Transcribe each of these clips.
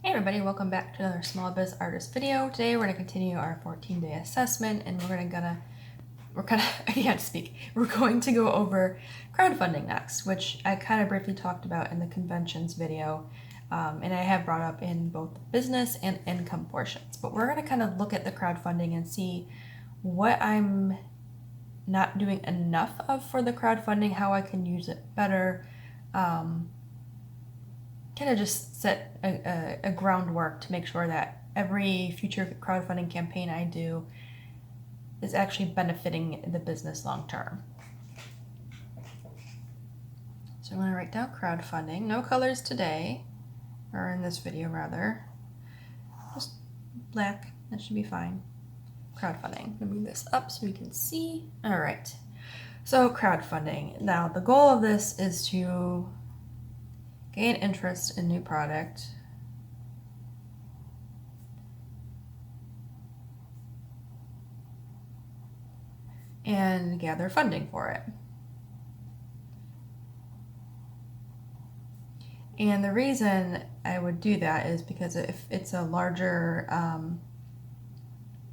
Hey everybody, welcome back to another Small Biz Artist video. Today we're going to continue our 14-day assessment and we're going to go over crowdfunding next, which I kind of briefly talked about in the conventions video, and I have brought up in both business and income portions. But we're going to kind of look at the crowdfunding and see what I'm not doing enough of for the crowdfunding, how I can use it better, kind of just set a groundwork to make sure that every future crowdfunding campaign I do is actually benefiting the business long term. So I'm going to write down crowdfunding. No colors today, or in this video rather. Just black, that should be fine. Crowdfunding. Let me move this up so we can see. All right. So crowdfunding. Now the goal of this is to gain interest in new product, and gather funding for it. And the reason I would do that is because if it's a larger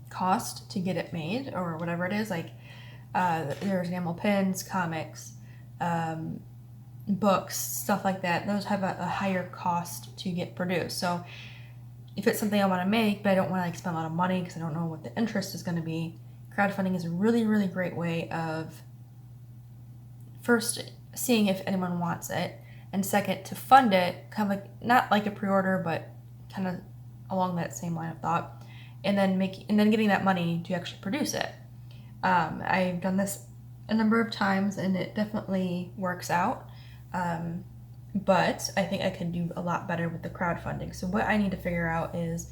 cost to get it made, or whatever it is, like there's enamel pins, comics, books, stuff like that, those have a higher cost to get produced. So if it's something I want to make, but I don't want to like spend a lot of money because I don't know what the interest is going to be, crowdfunding is a really, really great way of first seeing if anyone wants it, and second, to fund it, kind of like, not like a pre-order, but kind of along that same line of thought, and then getting that money to actually produce it. I've done this a number of times and it definitely works out. But I think I can do a lot better with the crowdfunding. So what I need to figure out is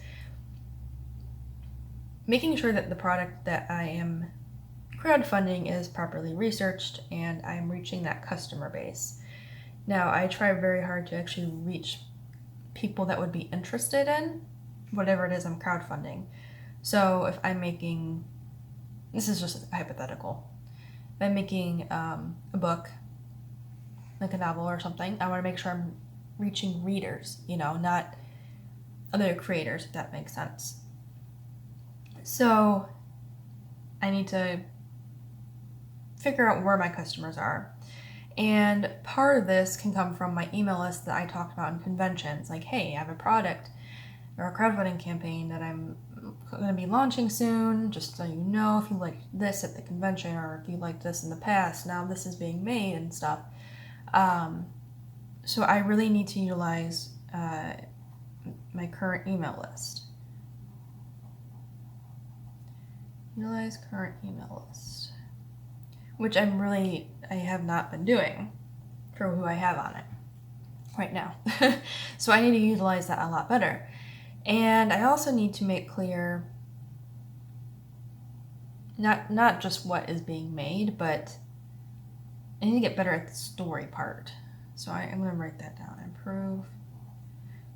making sure that the product that I am crowdfunding is properly researched and I'm reaching that customer base. Now, I try very hard to actually reach people that would be interested in whatever it is I'm crowdfunding. So if I'm making, this is just hypothetical, if I'm making a book, like a novel or something, I want to make sure I'm reaching readers, not other creators, if that makes sense. So I need to figure out where my customers are. And part of this can come from my email list that I talked about in conventions. Like, hey, I have a product or a crowdfunding campaign that I'm going to be launching soon, just so you know, if you liked this at the convention or if you liked this in the past, now this is being made and stuff. So I really need to utilize my current email list. Utilize current email list, which I have not been doing for who I have on it right now. So I need to utilize that a lot better. And I also need to make clear not just what is being made, but I need to get better at the story part. So I'm going to write that down. Improve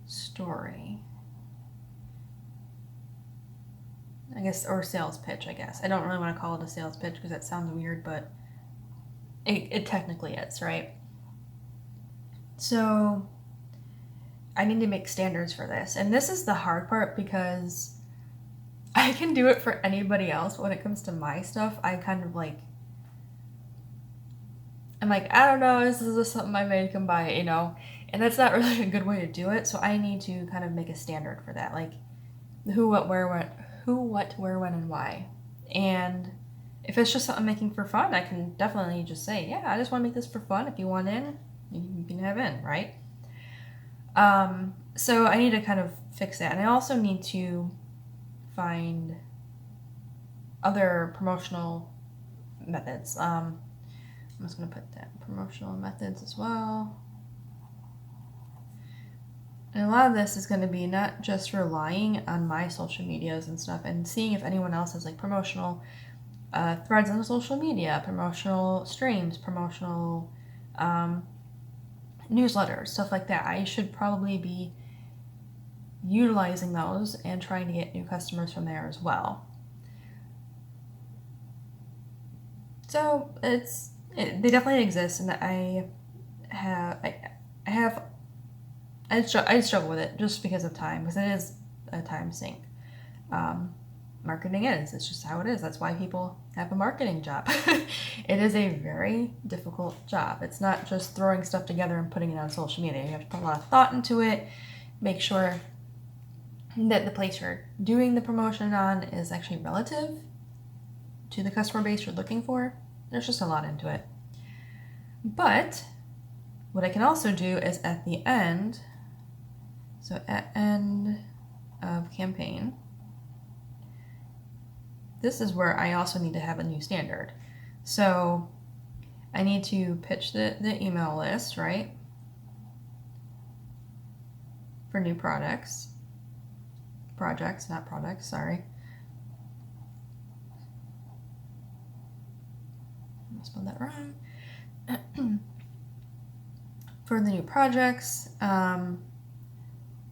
story. I guess, or sales pitch, I guess. I don't really want to call it a sales pitch because that sounds weird, but it technically is, right? So I need to make standards for this. And this is the hard part because I can do it for anybody else. But when it comes to my stuff, I kind of like, I'm like, I don't know, this is just something I made, come buy it, and that's not really a good way to do it. So I need to kind of make a standard for that, like who, what, where, when, and why. And if it's just something I'm making for fun, I can definitely just say, yeah, I just want to make this for fun. If you want in, you can have in, right? So I need to kind of fix that. And I also need to find other promotional methods. I'm just going to put that promotional methods as well. And a lot of this is going to be not just relying on my social medias and stuff and seeing if anyone else has like promotional threads on social media, promotional streams, promotional newsletters, stuff like that. I should probably be utilizing those and trying to get new customers from there as well. So they definitely exist, and I have I struggle with it just because of time, because it is a time sink. Marketing it's just how it is. That's why people have a marketing job. It is a very difficult job. It's not just throwing stuff together and putting it on social media. You have to put a lot of thought into it, make sure that the place you're doing the promotion on is actually relative to the customer base you're looking for. There's just a lot into it. But what I can also do is at the end, so at end of campaign, this is where I also need to have a new standard. So I need to pitch the email list, right? For new projects, not products, sorry. I spelled that wrong. For the new projects,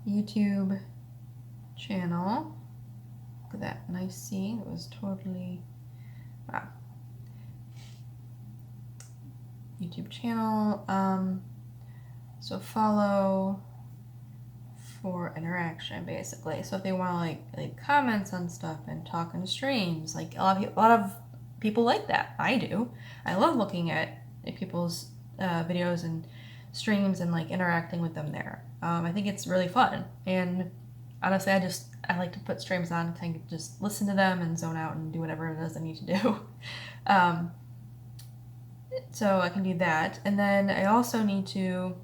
YouTube channel. Look at that, nice C. It was totally, wow. YouTube channel. So follow for interaction, basically. So if they want to like comments on stuff and talk in streams, like a lot of people like that. I do. I love looking at people's videos and streams and like interacting with them there. I think it's really fun, and honestly, I like to put streams on and just listen to them and zone out and do whatever it is I need to do. So I can do that, and then I also need to.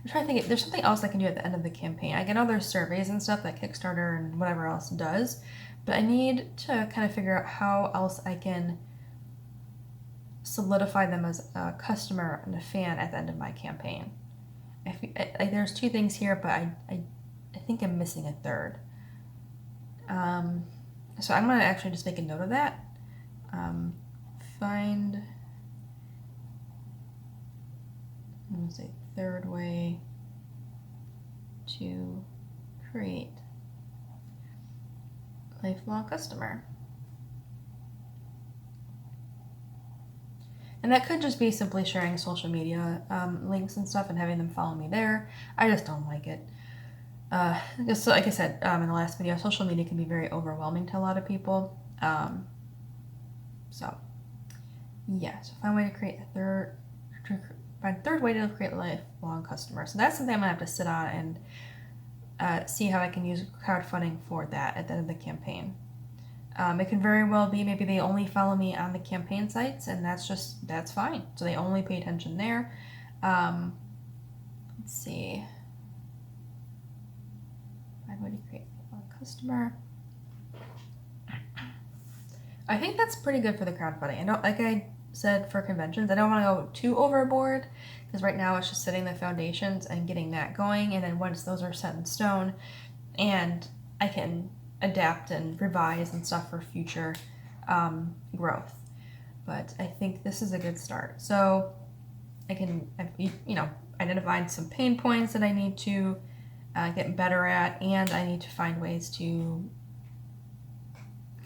I'm trying to think. There's something else I can do at the end of the campaign. I know there's surveys and stuff that Kickstarter and whatever else does, but I need to kind of figure out how else I can solidify them as a customer and a fan at the end of my campaign. There's two things here, but I think I'm missing a third. So I'm going to actually just make a note of that. I'm going to say third way to create lifelong customer. And that could just be simply sharing social media links and stuff and having them follow me there. I just don't like it. Just like I said in the last video, social media can be very overwhelming to a lot of people. So find a way to create third way to create a lifelong customer. So that's something I'm gonna have to sit on and see how I can use crowdfunding for that at the end of the campaign. It can very well be maybe they only follow me on the campaign sites, and that's fine. So they only pay attention there. Let's see. Find a way to create a customer. I think that's pretty good for the crowdfunding. I know, like I said, for conventions, I don't want to go too overboard, because right now it's just setting the foundations and getting that going, and then once those are set in stone, and I can adapt and revise and stuff for future growth. But I think this is a good start. So I've identified some pain points that I need to get better at, and I need to find ways to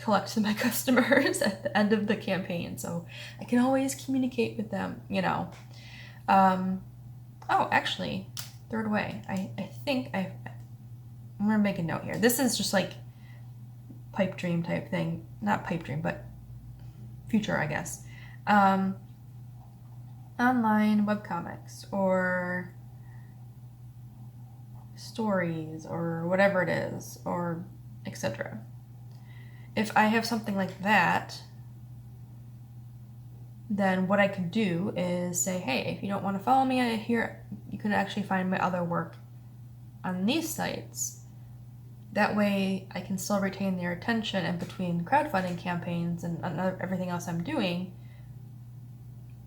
collect my customers at the end of the campaign, so I can always communicate with them, Actually, third way, I think I'm gonna make a note here. This is just like pipe dream type thing, not pipe dream, but future, I guess. Online webcomics or stories or whatever it is, or etc. If I have something like that, then what I could do is say, hey, if you don't want to follow me here, you can actually find my other work on these sites. That way I can still retain their attention in between crowdfunding campaigns and everything else I'm doing.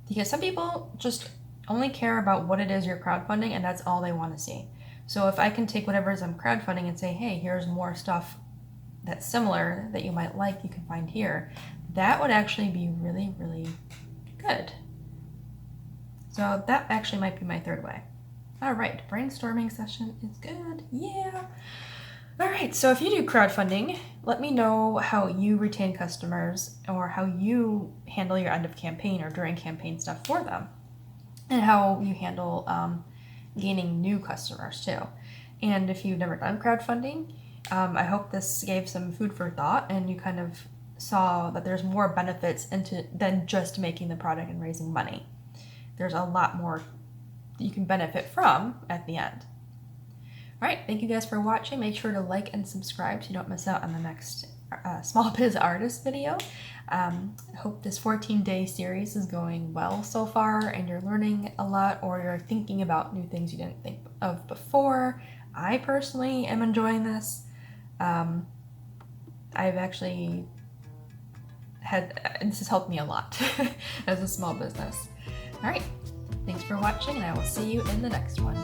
Because some people just only care about what it is you're crowdfunding, and that's all they want to see. So if I can take whatever it is I'm crowdfunding and say, hey, here's more stuff that's similar that you might like, you can find here, that would actually be really, really good. So that actually might be my third way. All right, brainstorming session is good. Yeah. All right, so if you do crowdfunding, let me know how you retain customers or how you handle your end of campaign or during campaign stuff for them. and how you handle gaining new customers too. And if you've never done crowdfunding, I hope this gave some food for thought and you kind of saw that there's more benefits than just making the product and raising money. There's a lot more that you can benefit from at the end. All right, thank you guys for watching. Make sure to like and subscribe so you don't miss out on the next Small Biz Artist video. I hope this 14-day series is going well so far and you're learning a lot, or you're thinking about new things you didn't think of before. I personally am enjoying this. I've actually this has helped me a lot as a small business. All right, thanks for watching and I will see you in the next one.